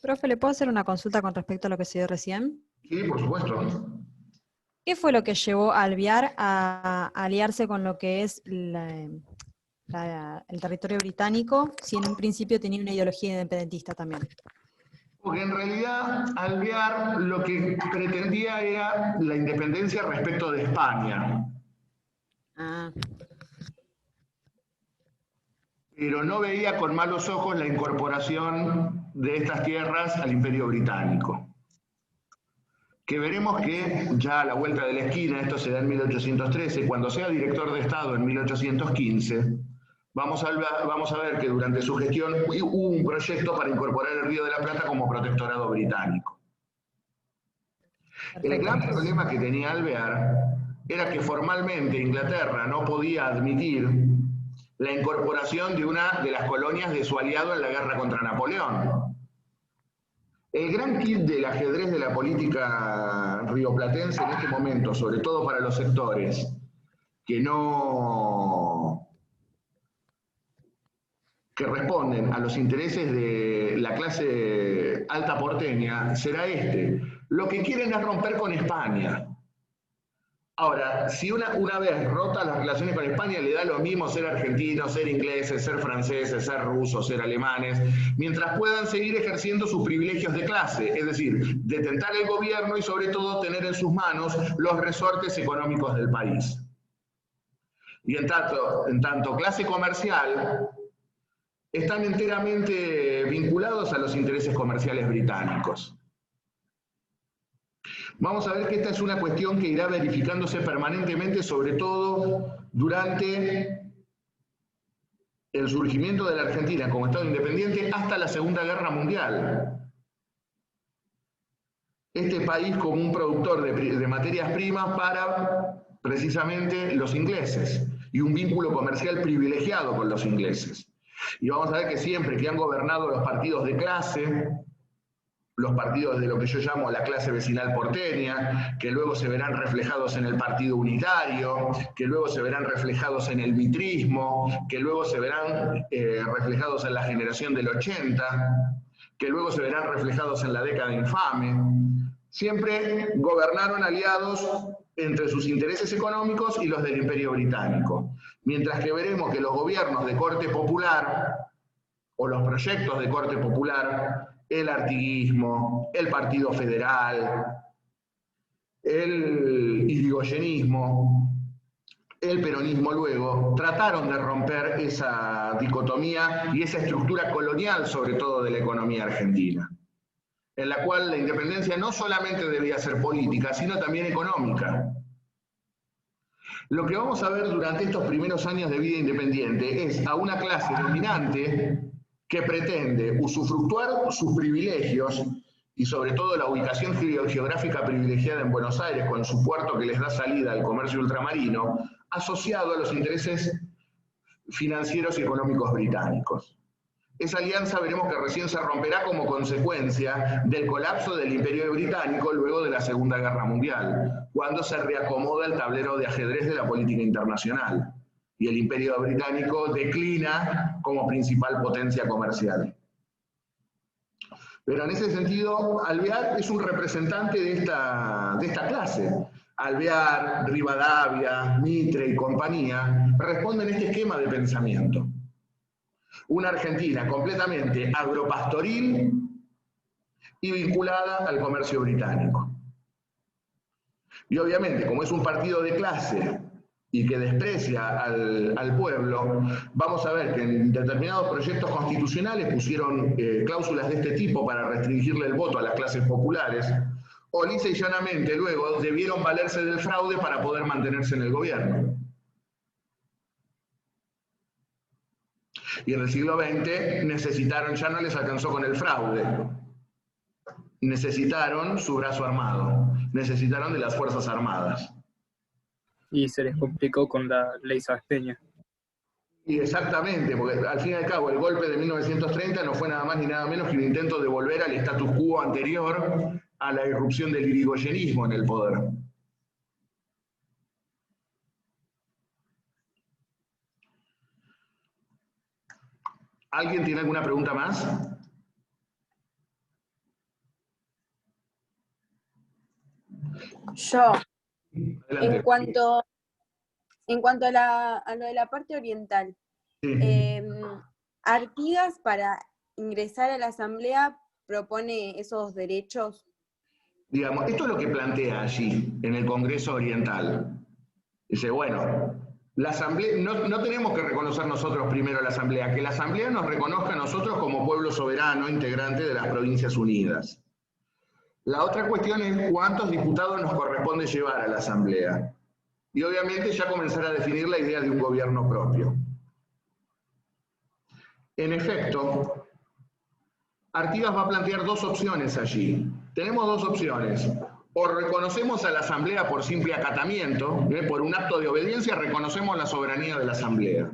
Profe, ¿le puedo hacer una consulta con respecto a lo que se dio recién? Sí, por supuesto. ¿Qué fue lo que llevó a Alvear a aliarse con lo que es el territorio británico, si en un principio tenía una ideología independentista también? Porque en realidad Alvear lo que pretendía era la independencia respecto de España. Ah, Pero no veía con malos ojos la incorporación de estas tierras al Imperio Británico. Que veremos que ya a la vuelta de la esquina, esto se da en 1813, cuando sea director de Estado en 1815, vamos a ver que durante su gestión hubo un proyecto para incorporar el Río de la Plata como protectorado británico. perfecto. El gran problema que tenía Alvear era que formalmente Inglaterra no podía admitir la incorporación de una de las colonias de su aliado en la guerra contra Napoleón. El gran kit del ajedrez de la política rioplatense en este momento, sobre todo para los sectores que responden a los intereses de la clase alta porteña, será este. Lo que quieren es romper con España. Ahora, si una vez rotas las relaciones con España, le da lo mismo ser argentinos, ser ingleses, ser franceses, ser rusos, ser alemanes, mientras puedan seguir ejerciendo sus privilegios de clase, es decir, detentar el gobierno y sobre todo tener en sus manos los resortes económicos del país. Y en tanto clase comercial, están enteramente vinculados a los intereses comerciales británicos. Vamos a ver que esta es una cuestión que irá verificándose permanentemente, sobre todo durante el surgimiento de la Argentina como Estado independiente hasta la Segunda Guerra Mundial. Este país como un productor de materias primas para precisamente los ingleses y un vínculo comercial privilegiado con los ingleses. Y vamos a ver que siempre que han gobernado los partidos de clase, los partidos de lo que yo llamo la clase vecinal porteña, que luego se verán reflejados en el Partido Unitario, que luego se verán reflejados en el vitrismo, que luego se verán reflejados en la generación del 80, que luego se verán reflejados en la década infame. Siempre gobernaron aliados entre sus intereses económicos y los del Imperio Británico. Mientras que veremos que los gobiernos de corte popular, o los proyectos de corte popular, el artiguismo, el Partido Federal, el irigoyenismo, el peronismo luego, trataron de romper esa dicotomía y esa estructura colonial, sobre todo de la economía argentina, en la cual la independencia no solamente debía ser política, sino también económica. Lo que vamos a ver durante estos primeros años de vida independiente es a una clase dominante que pretende usufructuar sus privilegios y sobre todo la ubicación geográfica privilegiada en Buenos Aires con su puerto que les da salida al comercio ultramarino, asociado a los intereses financieros y económicos británicos. Esa alianza veremos que recién se romperá como consecuencia del colapso del Imperio Británico luego de la Segunda Guerra Mundial, cuando se reacomoda el tablero de ajedrez de la política internacional y el Imperio Británico declina como principal potencia comercial. Pero en ese sentido, Alvear es un representante de esta clase, Alvear, Rivadavia, Mitre y compañía responden a este esquema de pensamiento. Una Argentina completamente agropastoril y vinculada al comercio británico. Y obviamente, como es un partido de clase y que desprecia al pueblo, vamos a ver que en determinados proyectos constitucionales pusieron cláusulas de este tipo para restringirle el voto a las clases populares, o lisa y llanamente luego debieron valerse del fraude para poder mantenerse en el gobierno. Y en el siglo XX necesitaron, ya no les alcanzó con el fraude, necesitaron su brazo armado, necesitaron de las Fuerzas Armadas. Y se les complicó con la ley Sáenz Peña. Y exactamente, porque al fin y al cabo el golpe de 1930 no fue nada más ni nada menos que un intento de volver al status quo anterior a la irrupción del irigoyenismo en el poder. ¿Alguien tiene alguna pregunta más? Yo, Adelante. en cuanto a lo de la parte oriental, Sí. Artigas para ingresar a la Asamblea propone esos derechos. Digamos, esto es lo que plantea allí, en el Congreso Oriental. Dice, bueno, la Asamblea, no tenemos que reconocer nosotros primero a la Asamblea, que la Asamblea nos reconozca a nosotros como pueblo soberano integrante de las Provincias Unidas. La otra cuestión es cuántos diputados nos corresponde llevar a la Asamblea. Y obviamente ya comenzar a definir la idea de un gobierno propio. En efecto, Artigas va a plantear dos opciones allí. Tenemos dos opciones. O reconocemos a la Asamblea por simple acatamiento, por un acto de obediencia reconocemos la soberanía de la Asamblea.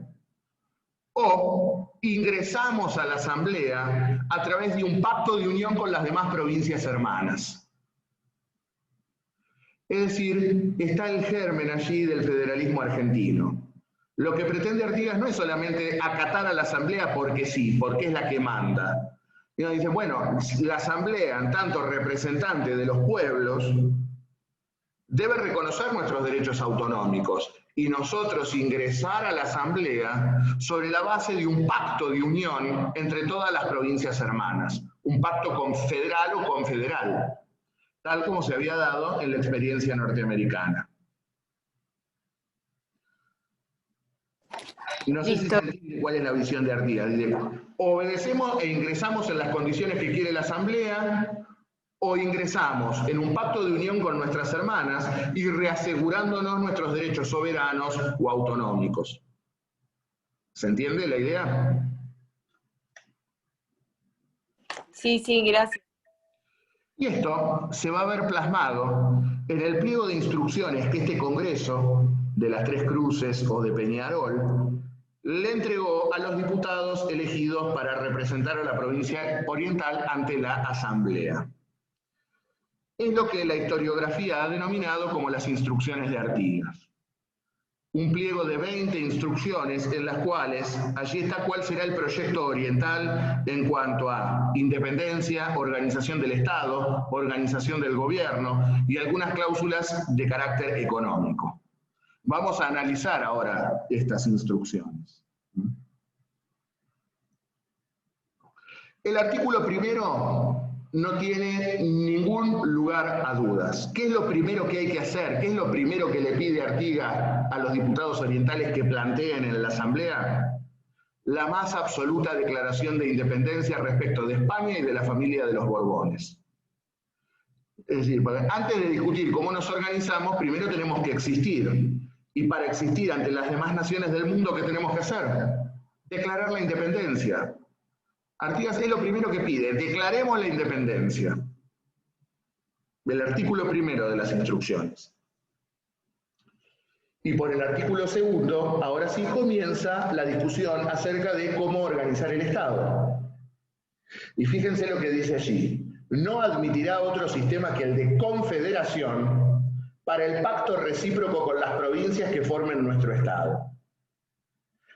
O ingresamos a la Asamblea a través de un pacto de unión con las demás provincias hermanas. Es decir, está el germen allí del federalismo argentino. Lo que pretende Artigas no es solamente acatar a la Asamblea porque sí, porque es la que manda. Y nos dicen, bueno, la Asamblea, en tanto representante de los pueblos, debe reconocer nuestros derechos autonómicos y nosotros ingresar a la Asamblea sobre la base de un pacto de unión entre todas las provincias hermanas, un pacto confederal o confederal, tal como se había dado en la experiencia norteamericana. No sé si se entiende cuál es la visión de Artigas. Dice, obedecemos e ingresamos en las condiciones que quiere la Asamblea, o ingresamos en un pacto de unión con nuestras hermanas y reasegurándonos nuestros derechos soberanos o autonómicos. ¿Se entiende la idea? Sí, gracias. Y esto se va a ver plasmado en el pliego de instrucciones que este Congreso de las Tres Cruces o de Peñarol le entregó a los diputados elegidos para representar a la provincia oriental ante la Asamblea. Es lo que la historiografía ha denominado como las instrucciones de Artigas. Un pliego de 20 instrucciones en las cuales allí está cuál será el proyecto oriental en cuanto a independencia, organización del Estado, organización del gobierno y algunas cláusulas de carácter económico. Vamos a analizar ahora estas instrucciones. El artículo primero no tiene ningún lugar a dudas. ¿Qué es lo primero que hay que hacer? ¿Qué es lo primero que le pide Artigas a los diputados orientales que planteen en la Asamblea? La más absoluta declaración de independencia respecto de España y de la familia de los Borbones. Es decir, antes de discutir cómo nos organizamos, primero tenemos que existir. Y para existir ante las demás naciones del mundo, ¿qué tenemos que hacer? Declarar la independencia. Artigas es lo primero que pide, declaremos la independencia. Del artículo primero de las instrucciones. Y por el artículo segundo, ahora sí comienza la discusión acerca de cómo organizar el Estado. Y fíjense lo que dice allí. No admitirá otro sistema que el de confederación para el pacto recíproco con las provincias que formen nuestro Estado.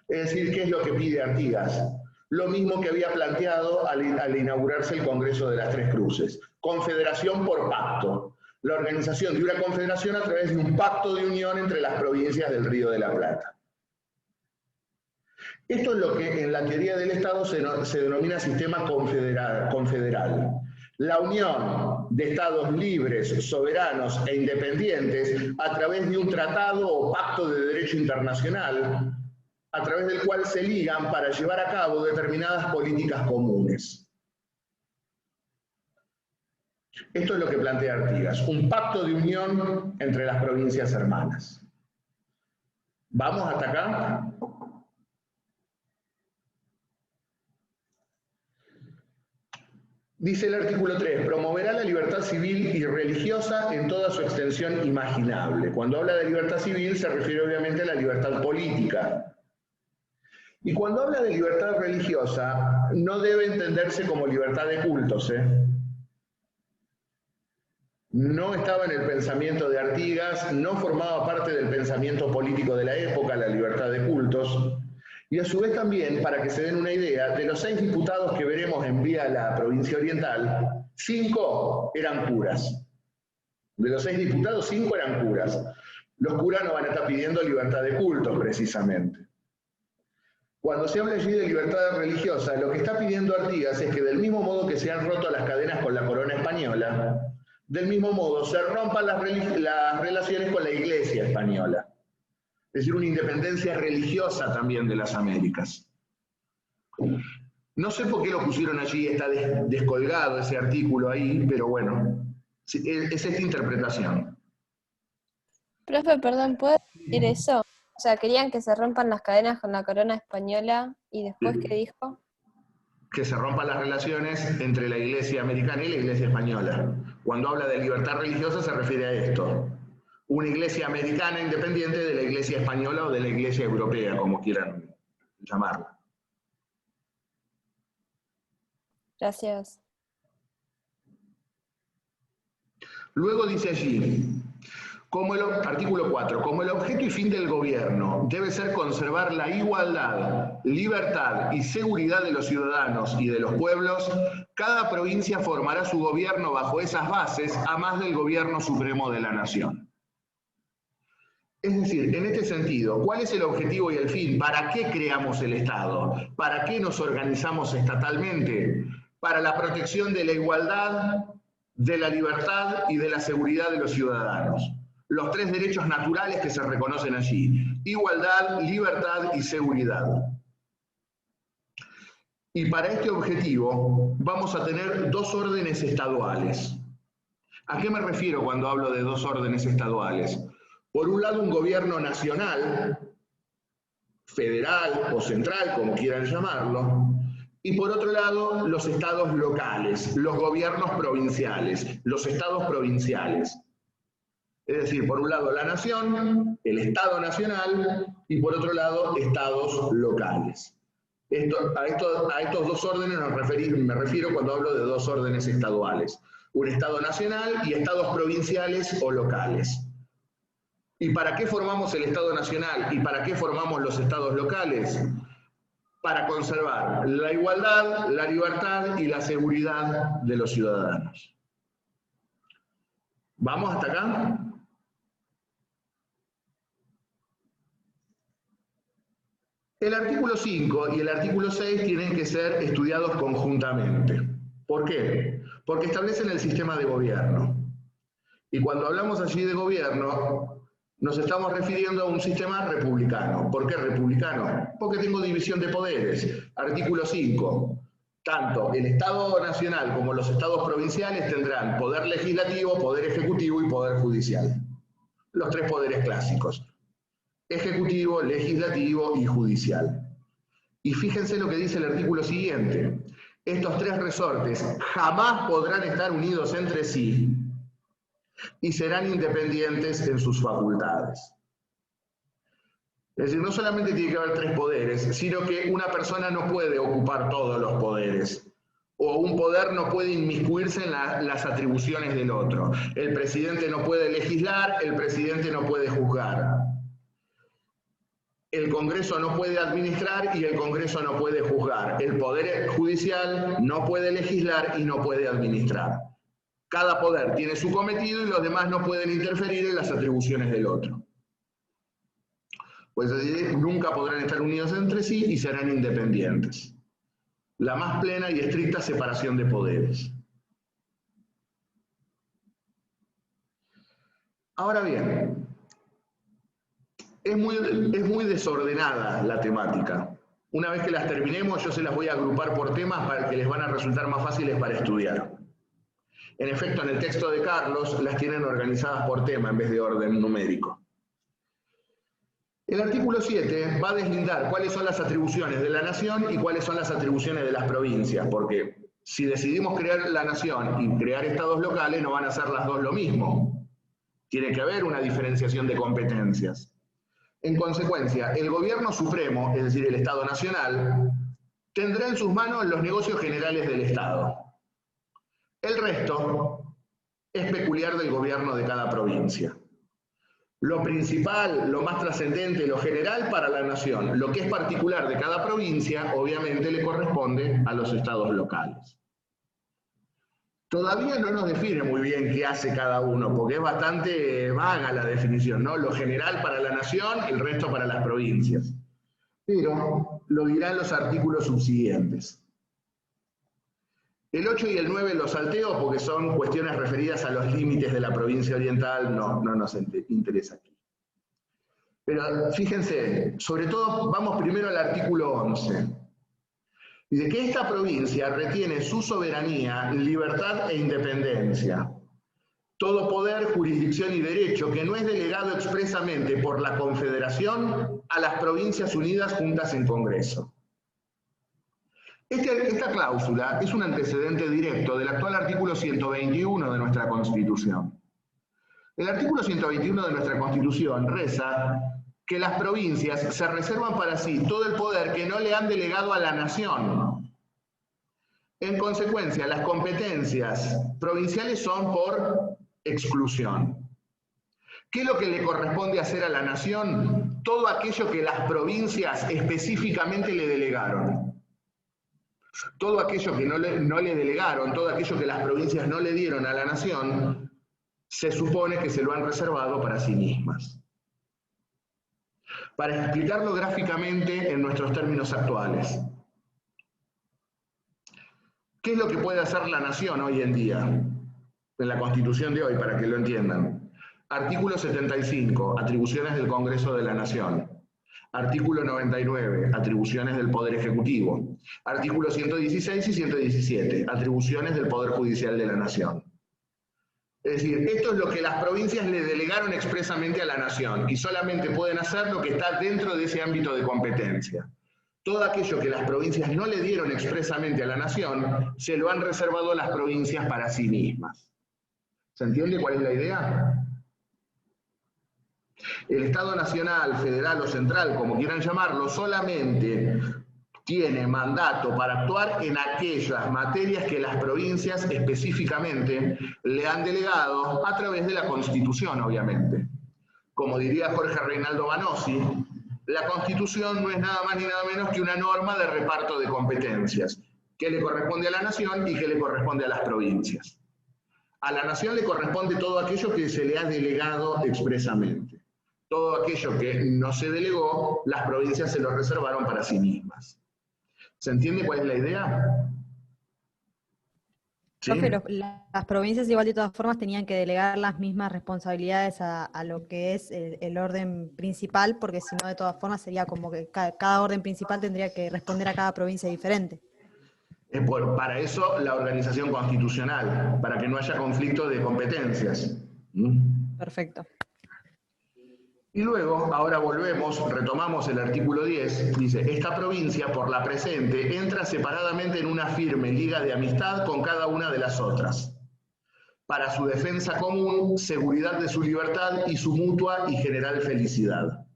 Es decir, ¿qué es lo que pide Artigas? Lo mismo que había planteado al inaugurarse el Congreso de las Tres Cruces. Confederación por pacto. la organización de una confederación a través de un pacto de unión entre las provincias del Río de la Plata. Esto es lo que en la teoría del Estado se denomina sistema confederal. La unión de estados libres, soberanos e independientes a través de un tratado o pacto de derecho internacional, a través del cual se ligan para llevar a cabo determinadas políticas comunes. Esto es lo que plantea Artigas, un pacto de unión entre las provincias hermanas. ¿Vamos hasta acá? Dice el artículo 3, promoverá la libertad civil y religiosa en toda su extensión imaginable. Cuando habla de libertad civil se refiere obviamente a la libertad política. Y cuando habla de libertad religiosa, no debe entenderse como libertad de cultos, No estaba en el pensamiento de Artigas, no formaba parte del pensamiento político de la época, la libertad de cultos. Y a su vez también, para que se den una idea, de los 6 diputados que veremos en vía a la provincia oriental, 5 eran curas. De los 6 diputados, 5 eran curas. Los curas no van a estar pidiendo libertad de cultos, precisamente. Cuando se habla allí de libertad religiosa, lo que está pidiendo Artigas es que del mismo modo que se han roto las cadenas con la corona española, del mismo modo se rompan las relaciones con la Iglesia española. Es decir, una independencia religiosa también de las Américas. No sé por qué lo pusieron allí, está descolgado ese artículo ahí, pero bueno, es esta interpretación. Profe, perdón, ¿puedo decir eso? O sea, querían que se rompan las cadenas con la corona española y después, ¿qué dijo? Que se rompan las relaciones entre la Iglesia americana y la Iglesia española. Cuando habla de libertad religiosa se refiere a esto. Una iglesia americana independiente de la iglesia española o de la iglesia europea, como quieran llamarla. Gracias. Luego dice allí, artículo 4, como el objeto y fin del gobierno debe ser conservar la igualdad, libertad y seguridad de los ciudadanos y de los pueblos, cada provincia formará su gobierno bajo esas bases, a más del gobierno supremo de la nación. Es decir, en este sentido, ¿cuál es el objetivo y el fin? ¿Para qué creamos el Estado? ¿Para qué nos organizamos estatalmente? Para la protección de la igualdad, de la libertad y de la seguridad de los ciudadanos. Los 3 derechos naturales que se reconocen allí: igualdad, libertad y seguridad. Y para este objetivo vamos a tener 2 órdenes estaduales. ¿A qué me refiero cuando hablo de 2 órdenes estaduales? Por un lado, un gobierno nacional, federal o central, como quieran llamarlo, y por otro lado, los estados locales, los gobiernos provinciales, los estados provinciales. Es decir, por un lado la nación, el Estado nacional, y por otro lado, estados locales. A estos 2 órdenes me refiero cuando hablo de 2 órdenes estaduales. Un Estado nacional y estados provinciales o locales. ¿Y para qué formamos el Estado nacional y para qué formamos los estados locales? Para conservar la igualdad, la libertad y la seguridad de los ciudadanos. ¿Vamos hasta acá? El artículo 5 y el artículo 6 tienen que ser estudiados conjuntamente. ¿Por qué? Porque establecen el sistema de gobierno. Y cuando hablamos allí de gobierno, nos estamos refiriendo a un sistema republicano. ¿Por qué republicano? Porque tengo división de poderes. Artículo 5. Tanto el Estado nacional como los estados provinciales tendrán poder legislativo, poder ejecutivo y poder judicial. Los 3 poderes clásicos: ejecutivo, legislativo y judicial. Y fíjense lo que dice el artículo siguiente: estos 3 resortes jamás podrán estar unidos entre sí y serán independientes en sus facultades. Es decir, no solamente tiene que haber 3 poderes, sino que una persona no puede ocupar todos los poderes, o un poder no puede inmiscuirse en las atribuciones del otro. El presidente no puede legislar, el presidente no puede juzgar. El Congreso no puede administrar y el Congreso no puede juzgar. El Poder Judicial no puede legislar y no puede administrar. Cada poder tiene su cometido y los demás no pueden interferir en las atribuciones del otro. Pues nunca podrán estar unidos entre sí y serán independientes. La más plena y estricta separación de poderes. Ahora bien, es muy desordenada la temática. Una vez que las terminemos, yo se las voy a agrupar por temas para que les van a resultar más fáciles para estudiar. En efecto, en el texto de Carlos las tienen organizadas por tema en vez de orden numérico. El artículo 7 va a deslindar cuáles son las atribuciones de la nación y cuáles son las atribuciones de las provincias, porque si decidimos crear la nación y crear estados locales, no van a ser las dos lo mismo. Tiene que haber una diferenciación de competencias. En consecuencia, el gobierno supremo, es decir, el Estado Nacional, tendrá en sus manos los negocios generales del Estado. El resto es peculiar del gobierno de cada provincia. Lo principal, lo más trascendente, lo general para la nación. Lo que es particular de cada provincia, obviamente le corresponde a los estados locales. Todavía no nos define muy bien qué hace cada uno, porque es bastante vaga la definición, ¿no? Lo general para la nación, el resto para las provincias. Pero lo dirán los artículos subsiguientes. El 8 y el 9 los salteo porque son cuestiones referidas a los límites de la provincia oriental, no nos interesa aquí. Pero fíjense, sobre todo vamos primero al artículo 11. Dice que esta provincia retiene su soberanía, libertad e independencia. Todo poder, jurisdicción y derecho que no es delegado expresamente por la Confederación a las Provincias Unidas juntas en Congreso. Esta cláusula es un antecedente directo del actual artículo 121 de nuestra Constitución. El artículo 121 de nuestra Constitución reza que las provincias se reservan para sí todo el poder que no le han delegado a la nación. En consecuencia, las competencias provinciales son por exclusión. ¿Qué es lo que le corresponde hacer a la nación? Todo aquello que las provincias específicamente le delegaron. Todo aquello que no le delegaron, todo aquello que las provincias no le dieron a la nación, se supone que se lo han reservado para sí mismas. Para explicarlo gráficamente en nuestros términos actuales. ¿Qué es lo que puede hacer la nación hoy en día? En la Constitución de hoy, para que lo entiendan. Artículo 75, atribuciones del Congreso de la Nación. Artículo 99, atribuciones del Poder Ejecutivo. Artículo 116 y 117, atribuciones del Poder Judicial de la Nación. Es decir, esto es lo que las provincias le delegaron expresamente a la nación y solamente pueden hacer lo que está dentro de ese ámbito de competencia. Todo aquello que las provincias no le dieron expresamente a la nación, se lo han reservado a las provincias para sí mismas. ¿Se entiende cuál es la idea? El Estado Nacional, Federal o Central, como quieran llamarlo, solamente tiene mandato para actuar en aquellas materias que las provincias específicamente le han delegado a través de la Constitución, obviamente. Como diría Jorge Reinaldo Banossi, la Constitución no es nada más ni nada menos que una norma de reparto de competencias, que le corresponde a la nación y que le corresponde a las provincias. A la nación le corresponde todo aquello que se le ha delegado expresamente. Todo aquello que no se delegó, las provincias se lo reservaron para sí mismas. ¿Se entiende cuál es la idea? ¿Sí? Profe, las provincias igual de todas formas tenían que delegar las mismas responsabilidades a lo que es el orden principal, porque si no de todas formas sería como que cada orden principal tendría que responder a cada provincia diferente. Para eso la organización constitucional, para que no haya conflicto de competencias. Perfecto. Y luego, ahora retomamos el artículo 10, dice, esta provincia, por la presente, entra separadamente en una firme liga de amistad con cada una de las otras, para su defensa común, seguridad de su libertad y su mutua y general felicidad,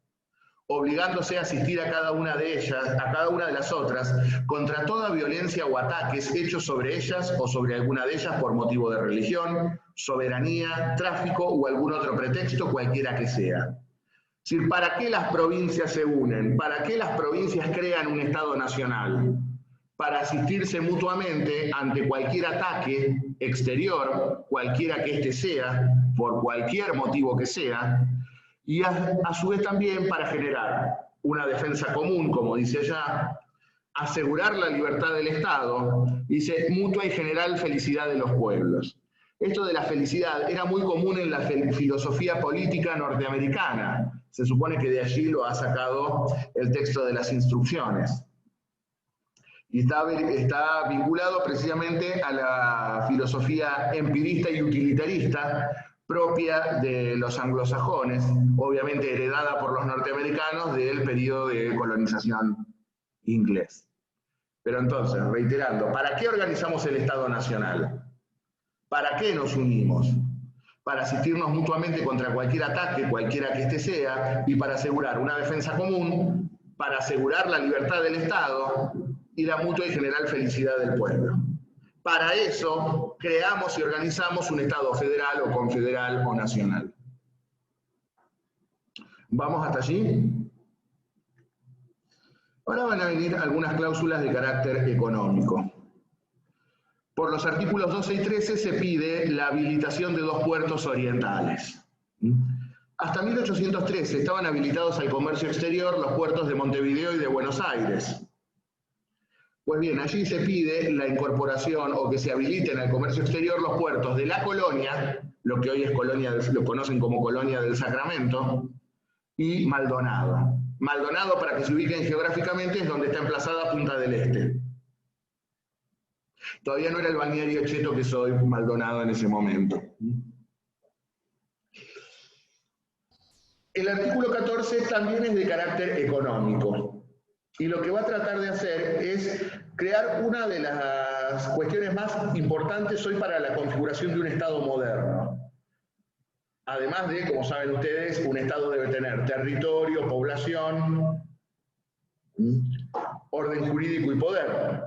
obligándose a asistir a cada una de ellas, a cada una de las otras, contra toda violencia o ataques hechos sobre ellas o sobre alguna de ellas por motivo de religión, soberanía, tráfico o algún otro pretexto, cualquiera que sea. Es decir, ¿para qué las provincias se unen? ¿Para qué las provincias crean un Estado nacional? para asistirse mutuamente ante cualquier ataque exterior, cualquiera que éste sea, por cualquier motivo que sea, y a su vez también para generar una defensa común, como dice allá, asegurar la libertad del Estado, dice, mutua y general felicidad de los pueblos. Esto de la felicidad era muy común en la filosofía política norteamericana. Se supone que de allí lo ha sacado el texto de las instrucciones. Y está vinculado precisamente a la filosofía empirista y utilitarista propia de los anglosajones, obviamente heredada por los norteamericanos del periodo de colonización inglés. Pero entonces, reiterando, ¿para qué organizamos el Estado Nacional? ¿Para qué nos unimos? Para asistirnos mutuamente contra cualquier ataque, cualquiera que éste sea, y para asegurar una defensa común, para asegurar la libertad del Estado y la mutua y general felicidad del pueblo. Para eso creamos y organizamos un Estado federal o confederal o nacional. ¿Vamos hasta allí? Ahora van a venir algunas cláusulas de carácter económico. Por los artículos 12 y 13 se pide la habilitación de 2 puertos orientales. Hasta 1813 estaban habilitados al comercio exterior los puertos de Montevideo y de Buenos Aires. Pues bien, allí se pide la incorporación o que se habiliten al comercio exterior los puertos de la Colonia, lo que hoy es Colonia, lo conocen como Colonia del Sacramento, y Maldonado. Maldonado, para que se ubiquen geográficamente, es donde está emplazada Punta del Este. Todavía no era el balneario cheto que soy Maldonado en ese momento. El artículo 14 también es de carácter económico. Y lo que va a tratar de hacer es crear una de las cuestiones más importantes hoy para la configuración de un Estado moderno. Además de, como saben ustedes, un Estado debe tener territorio, población, orden jurídico y poder.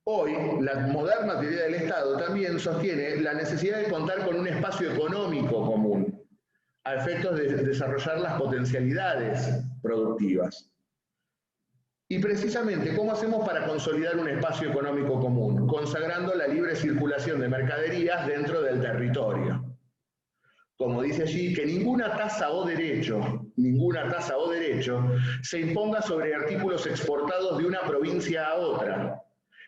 Hoy, la moderna teoría del Estado también sostiene la necesidad de contar con un espacio económico común, a efectos de desarrollar las potencialidades productivas. Y precisamente, ¿cómo hacemos para consolidar un espacio económico común? Consagrando la libre circulación de mercaderías dentro del territorio. Como dice allí, que ninguna tasa o derecho se imponga sobre artículos exportados de una provincia a otra,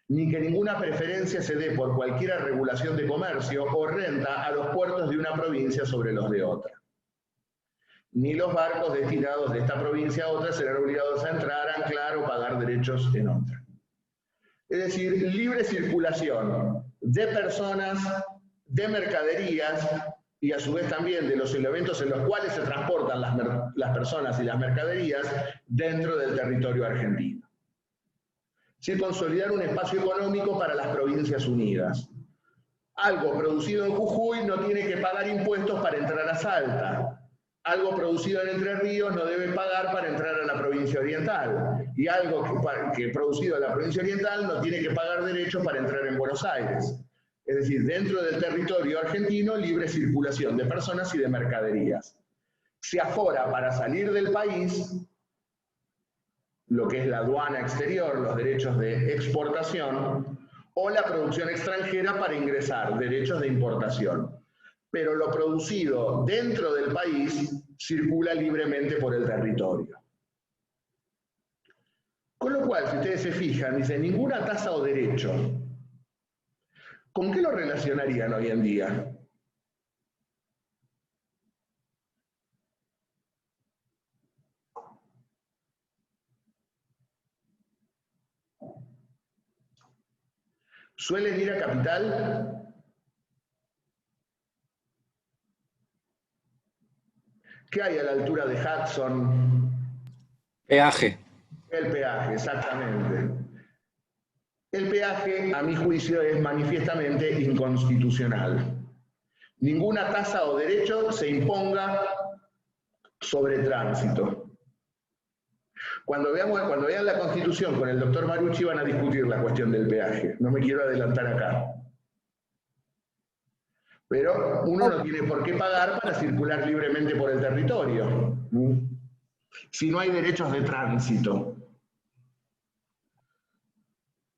ni que ninguna preferencia se dé por cualquier regulación de comercio o renta a los puertos de una provincia sobre los de otra. Ni los barcos destinados de esta provincia a otra serán obligados a entrar, anclar o pagar derechos en otra. Es decir, libre circulación de personas, de mercaderías y a su vez también de los elementos en los cuales se transportan las personas y las mercaderías dentro del territorio argentino. Sí, consolidar un espacio económico para las provincias unidas. Algo producido en Jujuy no tiene que pagar impuestos para entrar a Salta. Algo producido en Entre Ríos no debe pagar para entrar a la provincia oriental. Y algo que producido en la provincia oriental no tiene que pagar derechos para entrar en Buenos Aires. Es decir, dentro del territorio argentino, libre circulación de personas y de mercaderías. Se afora para salir del país lo que es la aduana exterior, los derechos de exportación, o la producción extranjera para ingresar, derechos de importación. Pero lo producido dentro del país circula libremente por el territorio. Con lo cual, si ustedes se fijan, dice ninguna tasa o derecho. ¿Con qué lo relacionarían hoy en día? ¿Suelen ir a Capital? ¿Qué hay a la altura de Hudson? Peaje. El peaje, exactamente. El peaje, a mi juicio, es manifiestamente inconstitucional. Ninguna tasa o derecho se imponga sobre tránsito. Cuando vean la Constitución con el doctor Marucci van a discutir la cuestión del peaje. No me quiero adelantar acá. Pero uno no tiene por qué pagar para circular libremente por el territorio, si no hay derechos de tránsito.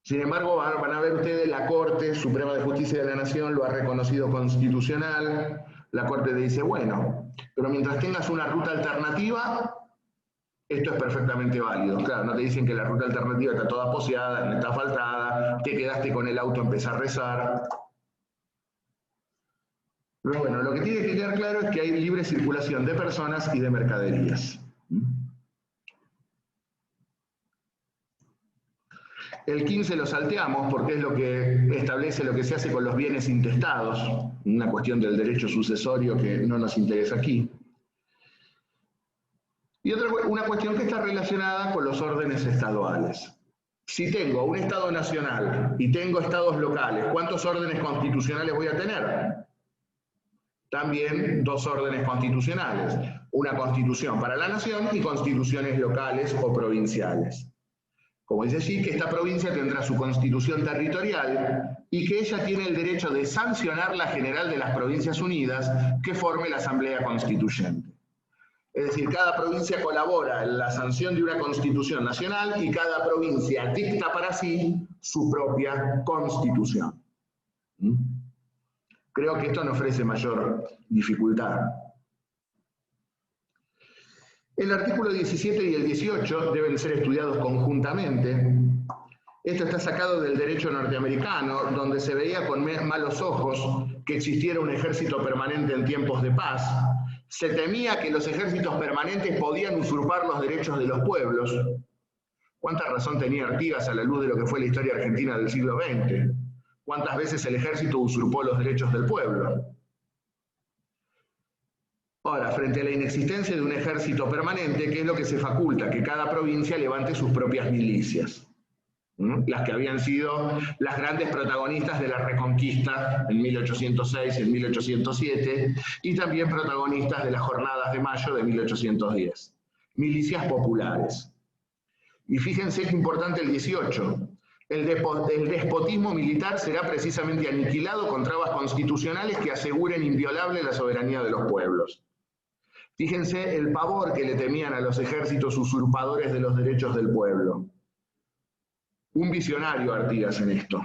Sin embargo, van a ver ustedes, la Corte Suprema de Justicia de la Nación lo ha reconocido constitucional. La Corte te dice, bueno, pero mientras tengas una ruta alternativa, esto es perfectamente válido. Claro, no te dicen que la ruta alternativa está toda poseada, está asfaltada, te quedaste con el auto, empezás a rezar. Pero bueno, lo que tiene que quedar claro es que hay libre circulación de personas y de mercaderías. El 15 lo salteamos porque es lo que establece lo que se hace con los bienes intestados, una cuestión del derecho sucesorio que no nos interesa aquí. Y una cuestión que está relacionada con los órdenes estaduales. Si tengo un Estado nacional y tengo estados locales, ¿cuántos órdenes constitucionales voy a tener? También 2 órdenes constitucionales. Una constitución para la nación y constituciones locales o provinciales. Como dice allí, que esta provincia tendrá su constitución territorial y que ella tiene el derecho de sancionar la general de las Provincias Unidas que forme la Asamblea Constituyente. Es decir, cada provincia colabora en la sanción de una constitución nacional y cada provincia dicta para sí su propia constitución. Creo que esto no ofrece mayor dificultad. El artículo 17 y el 18 deben ser estudiados conjuntamente. Esto está sacado del derecho norteamericano, donde se veía con malos ojos que existiera un ejército permanente en tiempos de paz. Se temía que los ejércitos permanentes podían usurpar los derechos de los pueblos. ¿Cuánta razón tenía Artigas a la luz de lo que fue la historia argentina del siglo XX? ¿Cuántas veces el ejército usurpó los derechos del pueblo? Ahora, frente a la inexistencia de un ejército permanente, ¿qué es lo que se faculta? Que cada provincia levante sus propias milicias. Las que habían sido las grandes protagonistas de la Reconquista en 1806 y en 1807, y también protagonistas de las Jornadas de Mayo de 1810. Milicias populares. Y fíjense qué importante el 18. El despotismo militar será precisamente aniquilado con trabas constitucionales que aseguren inviolable la soberanía de los pueblos. Fíjense el pavor que le temían a los ejércitos usurpadores de los derechos del pueblo. Un visionario Artigas en esto.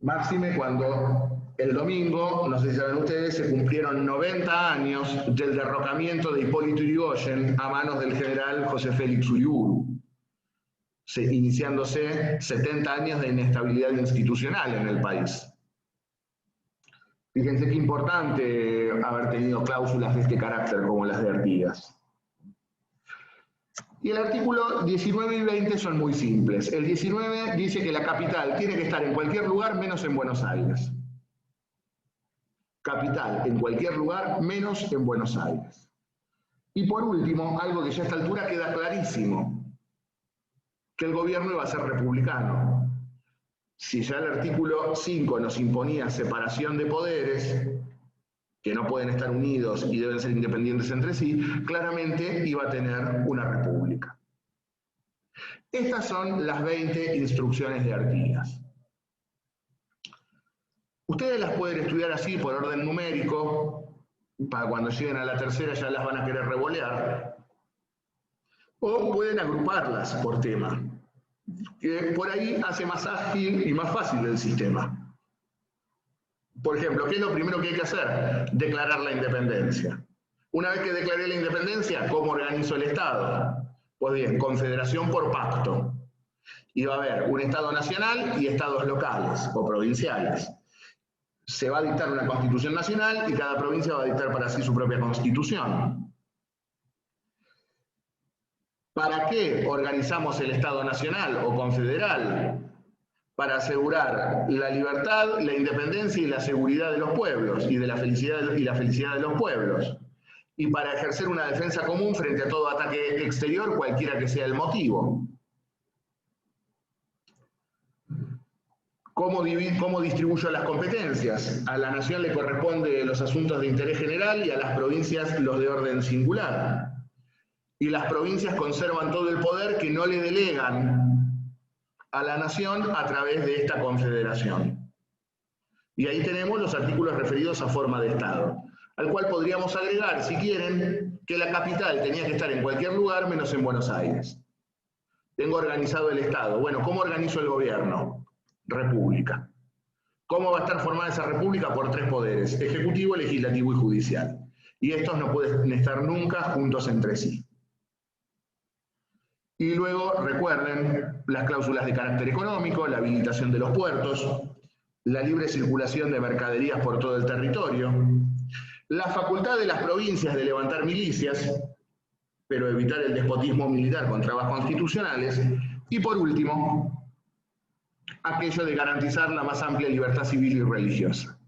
Máxime cuando el domingo, no sé si saben ustedes, se cumplieron 90 años del derrocamiento de Hipólito Yrigoyen a manos del general José Félix Uriburu, iniciándose 70 años de inestabilidad institucional en el país. Fíjense qué importante haber tenido cláusulas de este carácter como las de Artigas. Y el artículo 19 y 20 son muy simples. El 19 dice que la capital tiene que estar en cualquier lugar menos en Buenos Aires. Capital en cualquier lugar menos en Buenos Aires. Y por último, algo que ya a esta altura queda clarísimo, que el gobierno iba a ser republicano. Si ya el artículo 5 nos imponía separación de poderes, que no pueden estar unidos y deben ser independientes entre sí, claramente iba a tener una república. Estas son las 20 instrucciones de Artigas. Ustedes las pueden estudiar así por orden numérico, para cuando lleguen a la tercera ya las van a querer revolear, o pueden agruparlas por tema, que por ahí hace más ágil y más fácil el sistema. Por ejemplo, ¿qué es lo primero que hay que hacer? Declarar la independencia. Una vez que declaré la independencia, ¿cómo organizo el Estado? Pues bien, confederación por pacto. Y va a haber un Estado nacional y estados locales o provinciales. Se va a dictar una constitución nacional y cada provincia va a dictar para sí su propia constitución. ¿Para qué organizamos el Estado nacional o confederal? Para asegurar la libertad, la independencia y la seguridad de los pueblos y de la felicidad de los pueblos. Y para ejercer una defensa común frente a todo ataque exterior, cualquiera que sea el motivo. ¿Cómo distribuyo las competencias? A la nación le corresponde los asuntos de interés general y a las provincias los de orden singular. Y las provincias conservan todo el poder que no le delegan a la nación a través de esta confederación. Y ahí tenemos los artículos referidos a forma de Estado, al cual podríamos agregar, si quieren, que la capital tenía que estar en cualquier lugar menos en Buenos Aires. Tengo organizado el Estado. Bueno, ¿cómo organizo el gobierno? República. ¿Cómo va a estar formada esa república? Por 3 poderes: ejecutivo, legislativo y judicial. Y estos no pueden estar nunca juntos entre sí. Y luego, recuerden, las cláusulas de carácter económico, la habilitación de los puertos, la libre circulación de mercaderías por todo el territorio, la facultad de las provincias de levantar milicias, pero evitar el despotismo militar con trabas constitucionales, y por último, aquello de garantizar la más amplia libertad civil y religiosa.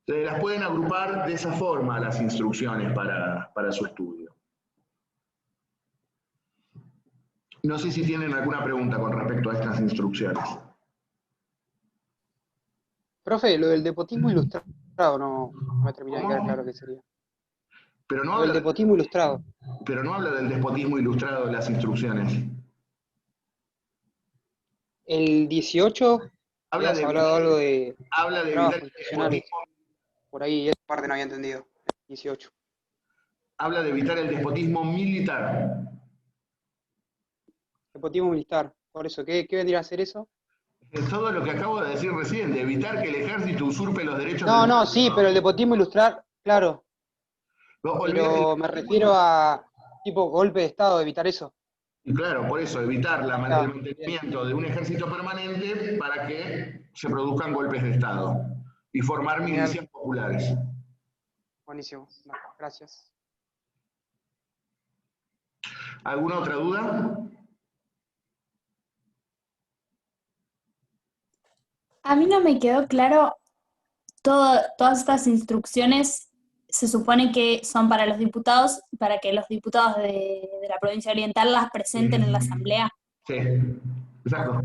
Se las pueden agrupar de esa forma las instrucciones para su estudio. No sé si tienen alguna pregunta con respecto a estas instrucciones. Profe, lo del despotismo ilustrado no me termina de quedar claro qué sería. Pero no Lo del habla, despotismo ilustrado. pero no habla del despotismo ilustrado en las instrucciones. El 18 Habla habías de hablado evitar, algo de habla de trabas evitar el constitucionales. despotismo, Por ahí esa parte no había entendido. 18. habla de evitar el despotismo militar. Despotismo militar. Por eso, ¿qué vendría a ser eso? Es todo lo que acabo de decir recién, de evitar que el ejército usurpe los derechos No, del no, pueblo. sí, pero el despotismo ilustrar, claro. Pero me refiero a tipo golpe de Estado, evitar eso. Y claro, por eso, evitar el Bien. mantenimiento de un ejército permanente para que se produzcan golpes de Estado y formar Genial. milicias populares. Buenísimo. No, gracias. ¿Alguna otra duda? A mí no me quedó claro, todas estas instrucciones se supone que son para los diputados, para que los diputados de la provincia oriental las presenten en la asamblea. Sí, exacto.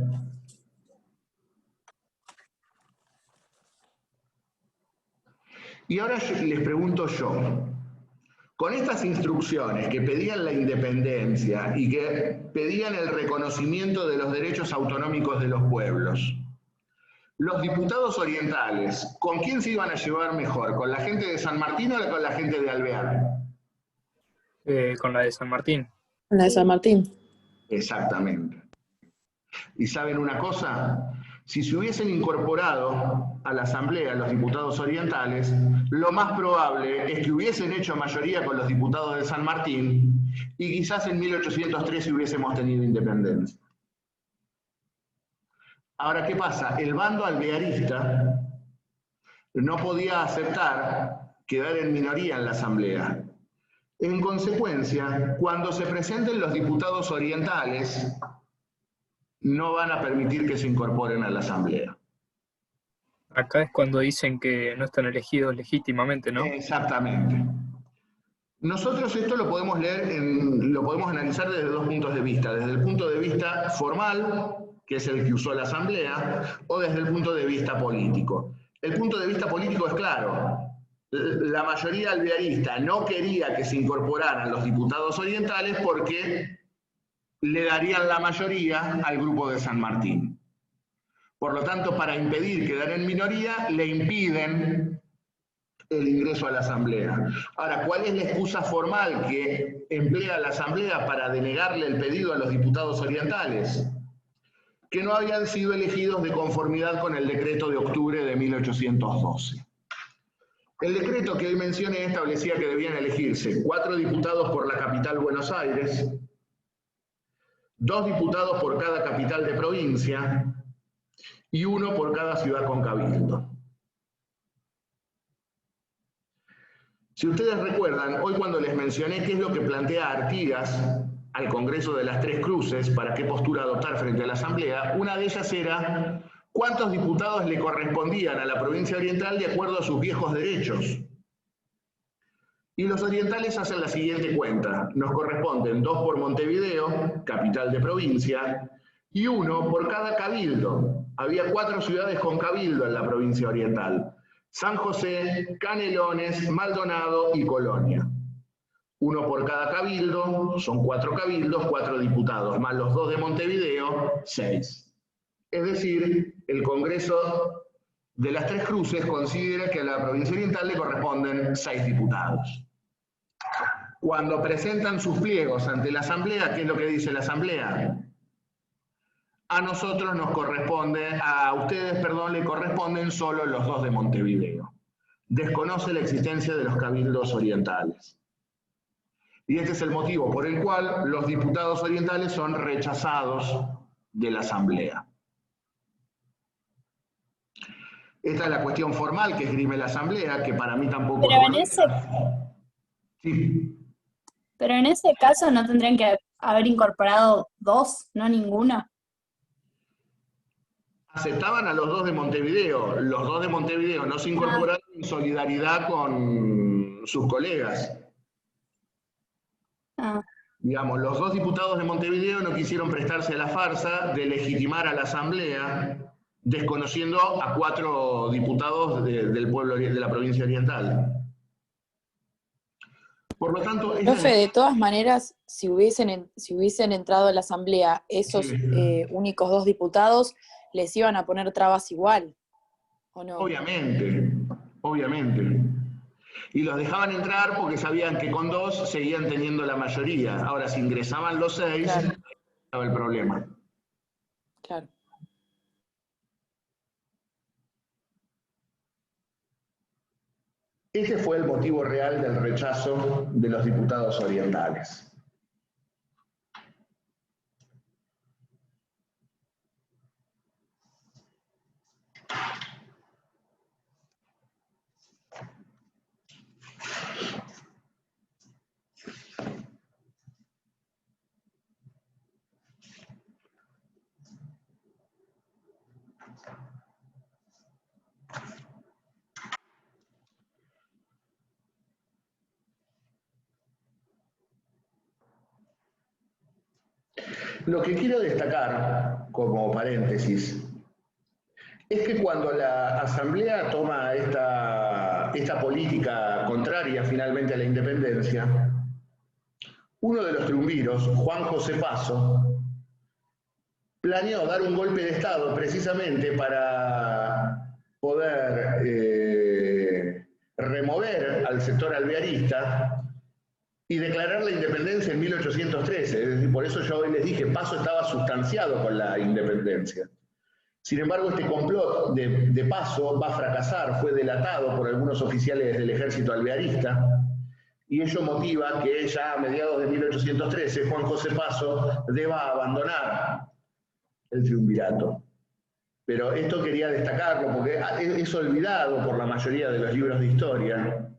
Y ahora les pregunto yo, con estas instrucciones que pedían la independencia y que pedían el reconocimiento de los derechos autonómicos de los pueblos, los diputados orientales, ¿con quién se iban a llevar mejor? ¿Con la gente de San Martín o con la gente de Alvear? Con la de San Martín. La de San Martín. Exactamente. ¿Y saben una cosa? Si se hubiesen incorporado a la asamblea los diputados orientales, lo más probable es que hubiesen hecho mayoría con los diputados de San Martín y quizás en 1813 hubiésemos tenido independencia. Ahora, ¿qué pasa? El bando alvearista no podía aceptar quedar en minoría en la asamblea. En consecuencia, cuando se presenten los diputados orientales, no van a permitir que se incorporen a la asamblea. Acá es cuando dicen que no están elegidos legítimamente, ¿no? Exactamente. Nosotros esto lo podemos lo podemos analizar desde 2 puntos de vista. Desde el punto de vista formal, que es el que usó la asamblea, o desde el punto de vista político. El punto de vista político es claro. La mayoría alvearista no quería que se incorporaran los diputados orientales porque le darían la mayoría al grupo de San Martín. Por lo tanto, para impedir quedar en minoría, le impiden el ingreso a la asamblea. Ahora, ¿cuál es la excusa formal que emplea la asamblea para denegarle el pedido a los diputados orientales? Que no habían sido elegidos de conformidad con el decreto de octubre de 1812. El decreto que hoy mencioné establecía que debían elegirse 4 diputados por la capital Buenos Aires, 2 diputados por cada capital de provincia y 1 por cada ciudad con cabildo. Si ustedes recuerdan, hoy cuando les mencioné qué es lo que plantea Artigas al Congreso de las Tres Cruces para qué postura adoptar frente a la Asamblea, una de ellas era cuántos diputados le correspondían a la provincia oriental de acuerdo a sus viejos derechos. Y los orientales hacen la siguiente cuenta. Nos corresponden 2 por Montevideo, capital de provincia, y 1 por cada cabildo. Había 4 ciudades con cabildo en la provincia oriental: San José, Canelones, Maldonado y Colonia. 1 por cada cabildo, son 4 cabildos, 4 diputados, más los 2 de Montevideo, 6. Es decir, el Congreso de las Tres Cruces considera que a la provincia oriental le corresponden 6 diputados. Cuando presentan sus pliegos ante la Asamblea, ¿qué es lo que dice la Asamblea? A nosotros nos corresponde, a ustedes, perdón, le corresponden solo los 2 de Montevideo. Desconoce la existencia de los cabildos orientales. Y este es el motivo por el cual los diputados orientales son rechazados de la Asamblea. Esta es la cuestión formal que esgrime la Asamblea, que para mí tampoco Pero es en correcta. Sí. Pero en ese caso no tendrían que haber incorporado 2, no ninguno. Aceptaban a los 2 de Montevideo. Los 2 de Montevideo no se incorporaron en solidaridad con sus colegas. Digamos, los 2 diputados de Montevideo no quisieron prestarse a la farsa de legitimar a la Asamblea, desconociendo a 4 diputados del pueblo de la provincia oriental. Por lo tanto, Profe, de todas maneras, si hubiesen entrado a la Asamblea esos únicos 2 diputados, les iban a poner trabas igual, ¿o no? Obviamente, obviamente. Y los dejaban entrar porque sabían que con 2 seguían teniendo la mayoría. Ahora, si ingresaban los 6, Claro. estaba el problema. Claro. Ese fue el motivo real del rechazo de los diputados orientales. Lo que quiero destacar, como paréntesis, es que cuando la Asamblea toma esta política contraria finalmente a la independencia, uno de los triunviros, Juan José Paso, planeó dar un golpe de Estado precisamente para poder remover al sector alvearista y declarar la independencia en 1813. Es decir, por eso yo hoy les dije, Paso estaba sustanciado con la independencia. Sin embargo, este complot de Paso va a fracasar, fue delatado por algunos oficiales del ejército alvearista, y ello motiva que ya a mediados de 1813 Juan José Paso deba abandonar el triunvirato. Pero esto quería destacarlo porque es olvidado por la mayoría de los libros de historia,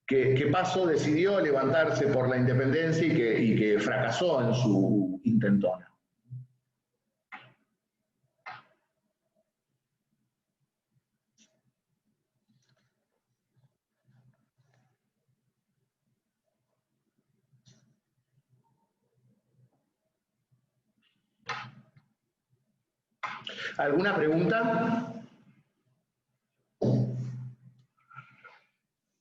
que Paso decidió levantarse por la independencia y que fracasó en su intentona. ¿Alguna pregunta?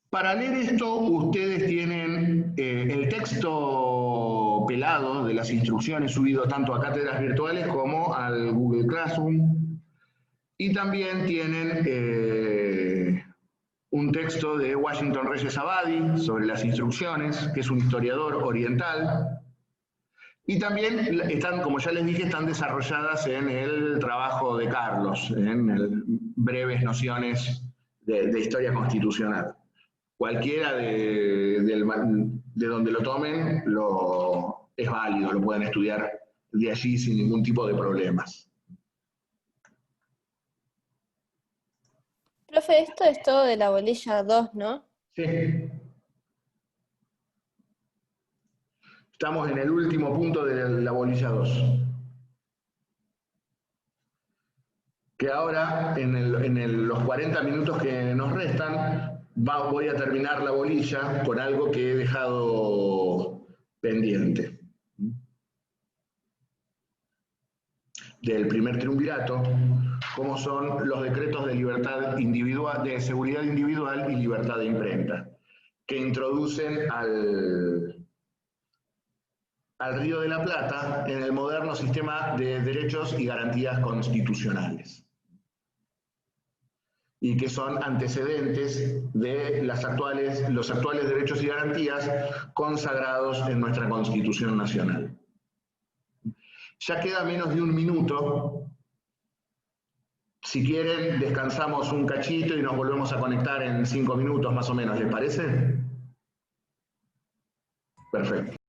Para leer esto, ustedes tienen el texto pelado de las instrucciones subido tanto a cátedras virtuales como al Google Classroom. Y también tienen un texto de Washington Reyes Abadi sobre las instrucciones, que es un historiador oriental. Y también están, como ya les dije, están desarrolladas en el trabajo de Carlos, en breves nociones de historia constitucional. Cualquiera de donde lo tomen es válido, lo pueden estudiar de allí sin ningún tipo de problemas. Profe, esto es todo de la bolilla 2, ¿no? Sí. Estamos en el último punto de la bolilla 2. Que ahora, en los 40 minutos que nos restan, voy a terminar la bolilla con algo que he dejado pendiente. Del primer triunvirato, como son los decretos de libertad individual, de seguridad individual y libertad de imprenta, que introducen al Río de la Plata en el moderno sistema de derechos y garantías constitucionales. y que son antecedentes de los actuales derechos y garantías consagrados en nuestra Constitución Nacional. Ya queda menos de un minuto. Si quieren, descansamos un cachito y nos volvemos a conectar en 5 minutos más o menos, ¿les parece? Perfecto.